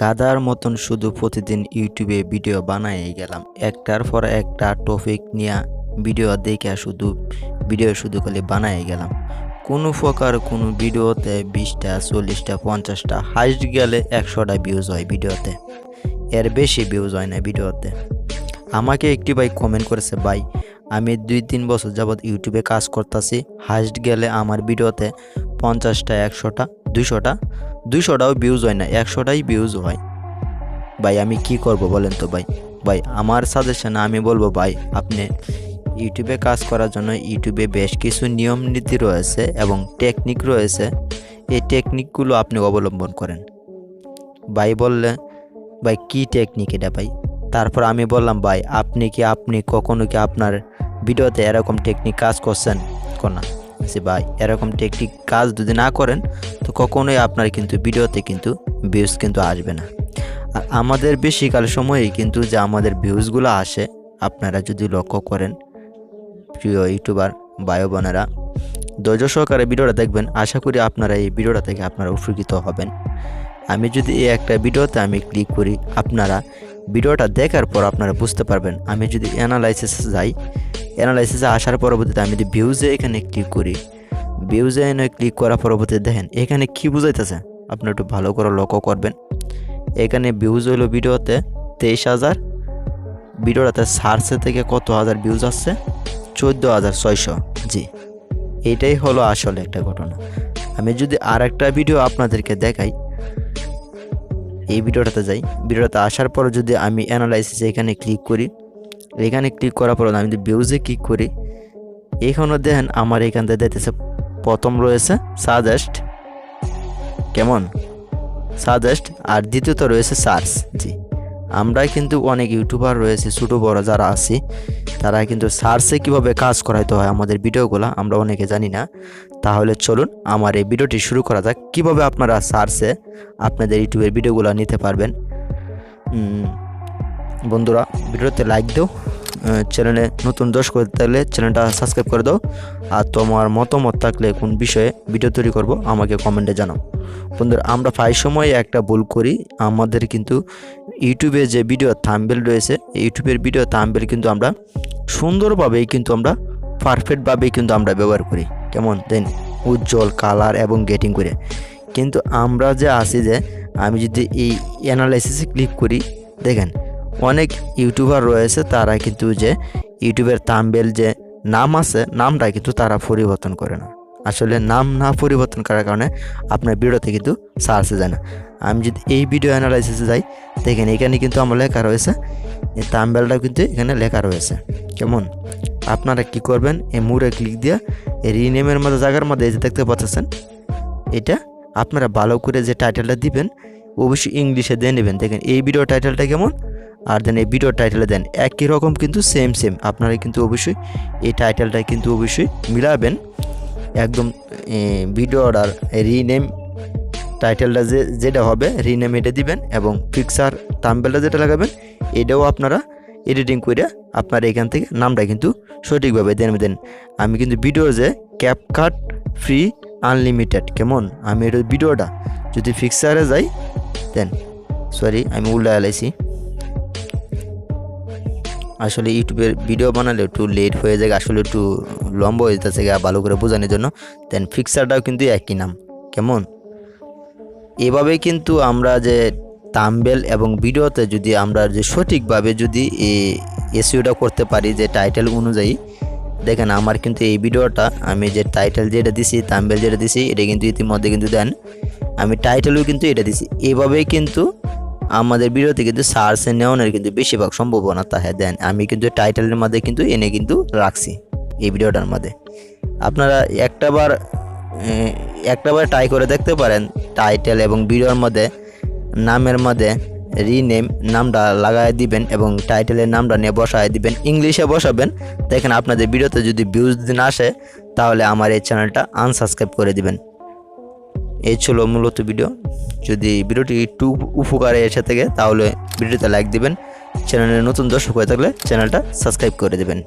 গাধার মতন শুধু প্রতিদিন ইউটিউবে ভিডিও বানাই গেলাম, একটার পর একটা টপিক নিয়ে ভিডিও দেখে শুধু খালি বানাই গেলাম। কোনো প্রকার কোনো ভিডিওতে 20টা 40টা 50টা হাইস্ট গেলে 100টা ভিউজ হয় ভিডিওতে, এর বেশি ভিউজ হয় না ভিডিওতে। আমাকে একটি ভাই কমেন্ট করেছে, ভাই আমি 2-3 বছর যাবৎ ইউটিউবে কাজ করতেছি, হাইস্ট গেলে আমার ভিডিওতে 50টা 100টা 200টাও ভিউজ হয় না, 100টাই ভিউজ হয়। ভাই আমি কি করব বলেন তো ভাই। আমার সাজেশন আমি বলবো, ভাই আপনি ইউটিউবে কাজ করার জন্য ইউটিউবে বেশ কিছু নিয়ম নীতি রয়েছে এবং টেকনিক রয়েছে, এই টেকনিকগুলো আপনি অবলম্বন করেন। ভাই বললে, ভাই কি টেকনিক এটা ভাই? তারপর আমি বললাম, ভাই আপনি কখনো কি আপনার ভিডিওতে এরকম টেকনিক কাজ করছেন না? ভাই এরকম টেকনিক কাজ যদি না করেন তো কখনোই আপনার কিন্তু ভিডিওতে কিন্তু ভিউজ কিন্তু আসবে না। আর আমাদের বেশিকাল সময়েই কিন্তু যে আমাদের ভিউজগুলো আসে, আপনারা যদি লক্ষ্য করেন প্রিয় ইউটিউবার ভাই বোনেরা, ধৈর্য সহকারে ভিডিওটা দেখবেন, আশা করি আপনারা এই ভিডিওটা থেকে আপনারা উপকৃত হবেন। আমি যদি এই একটা ভিডিওতে আমি ক্লিক করি, আপনারা ভিডিওটা দেখার পর আপনারা বুঝতে পারবেন। আমি যদি অ্যানালাইসিসে যাই, অ্যানালাইসিসে আসার পরবর্তীতে আমি যদি ভিউজে এখানে ক্লিক করি, ভিউজে এনে ক্লিক করার পরবর্তীতে দেখেন এখানে কি বুঝাইতেছে, আপনি একটু ভালো করে লক্ষ্য করবেন। এখানে ভিউজ হলো ভিডিওতে 23,000, ভিডিওটাতে সার্চে থেকে কত হাজার ভিউজ আসছে, 14,600। জি, এটাই হলো আসলে একটা ঘটনা। আমি যদি আর একটা ভিডিও আপনাদেরকে দেখাই, এই ভিডিওটাতে যাই, ভিডিওটাতে আসার পর যদি আমি অ্যানালাইসিসে এখানে ক্লিক করি, এখানে ক্লিক করার পর আমি যদি ভিউজে ক্লিক করি, এখানে দেখেন আমার এখান থেকে দেখতেছে প্রথম রয়েছে সাজেস্ট, কেমন সাজেস্ট, আর দ্বিতীয়ত রয়েছে সার্চ। জি, আমরা কিন্তু অনেক ইউটিউবার রয়েছে ছোটো বড় যারা আছি, তারা কিন্তু সার্চে কীভাবে কাজ করাইতে হয় আমাদের ভিডিওগুলো আমরা অনেকে জানি না। তাহলে চলুন আমার এই ভিডিওটি শুরু করা যাক, কীভাবে আপনারা সার্চে আপনাদের ইউটিউবের ভিডিওগুলো নিতে পারবেন। বন্ধুরা ভিডিওতে লাইক দাও, চ্যানেলে নতুন দর্শক থাকলে চ্যানেলটা সাবস্ক্রাইব করে দাও, আর তোমার মতামত থাকলে কোন বিষয়ে ভিডিও তৈরি করব আমাকে কমেন্টে জানাও। বন্ধুরা আমরা প্রায় সময় একটা ভুল করি, আমাদের কিন্তু ইউটিউবে যে ভিডিও থাম্বনেল রয়েছে, ইউটিউবের ভিডিও থাম্বনেল কিন্তু আমরা সুন্দরভাবেই কিন্তু আমরা পারফেক্টভাবেই কিন্তু আমরা ব্যবহার করি, কেমন দেন উজ্জ্বল কালার এবং গেটিং করে। কিন্তু আমরা যে আসি যে আমি যদি এই অ্যানালাইসিসে ক্লিক করি, দেখেন অনেক ইউটিউবার রয়েছে তারা কিন্তু যে ইউটিউবের থাম্বনেল যে নাম আছে, নামটা কিন্তু তারা পরিবর্তন করে না। আসলে নাম না পরিবর্তন করার কারণে আপনার ভিডিওতে কিন্তু সার্চে যায় না। আমি যদি এই ভিডিও অ্যানালাইসিসে যাই, দেখেন এখানে কিন্তু আমার লেখা রয়েছে, এই থাম্বনেলটা কিন্তু এখানে লেখা রয়েছে, কেমন। আপনারা কি করবেন, এই মুড়ে ক্লিক দিয়ে এই রিনেমের মধ্যে জায়গার মধ্যে এই যে দেখতে পাচ্ছেন, এটা আপনারা ভালো করে যে টাইটেলটা দিবেন অবশ্যই ইংলিশে দিয়ে নেবেন। দেখেন এই ভিডিও টাইটেলটা কেমন, আর দেন এই ভিডিও টাইটেলে দেন একই রকম কিন্তু সেম আপনারা কিন্তু অবশ্যই এই টাইটেলটা কিন্তু অবশ্যই মিলাবেন একদম। ভিডিওর আর রিনেম টাইটেলটা যেটা হবে রিনেম এটা দিবেন, এবং পিকচার থাম্বনেলটা যেটা লাগাবেন এটাও আপনারা এডিটিং করে আপনারা এখান থেকে নামটা কিন্তু সঠিকভাবে দেন। আমি কিন্তু ভিডিও যে ক্যাপকাট ফ্রি আনলিমিটেড, কেমন। আমি এটা ভিডিওটা যদি পিকচারে যাই, দেন সরি আমি উল্টা এলাইছি, আসলে ইউটিউবের ভিডিও বানালে একটু লেট হয়ে যায়, আসলে একটু লম্বা হয়ে যেতেছে ভালো করে বোঝানোর জন্য। দেন পিকচারটাও কিন্তু একই নাম, কেমন। এভাবে কিন্তু আমরা যে থাম্বনেল এবং ভিডিওতে যদি আমরা যে সঠিকভাবে যদি এসইওটা করতে পারি যে টাইটেল অনুযায়ী, দেখেন আমার কিন্তু এই ভিডিওটা আমি যে টাইটেল যেটা দিছি, থাম্বনেল যেটা দিছি, এটা কিন্তু ইতিমধ্যে কিন্তু দেন আমি টাইটেলও কিন্তু এটা দিছি। এভাবেই কিন্তু আমাদের ভিডিওতে কিন্তু সার্চে নেওয়ানোর কিন্তু বেশিরভাগ সম্ভাবনা থাকে। দেন আমি কিন্তু টাইটেলের মধ্যে কিন্তু এনে কিন্তু রাখছি এই ভিডিওটার মধ্যে। আপনারা একটাবার ট্রাই করে দেখতে পারেন, টাইটেল এবং ভিডিওর মধ্যে নামের মধ্যে রিনেম নামটা লাগাই দিবেন এবং টাইটেলের নামটা নিয়ে বসায় দিবেন, ইংলিশে বসাবেন। দেখেন আপনাদের ভিডিওতে যদি ভিউজ না আসে তাহলে আমার এই চ্যানেলটা আনসাবস্ক্রাইব করে দিবেন। এই ছিল মূলত ভিডিও। যদি ভিডিওটি একটু উপকারে এসে থাকে তাহলে ভিডিওতে লাইক দিবেন, চ্যানেলে নতুন দর্শক হয়ে থাকলে চ্যানেলটা সাবস্ক্রাইব করে দেবেন।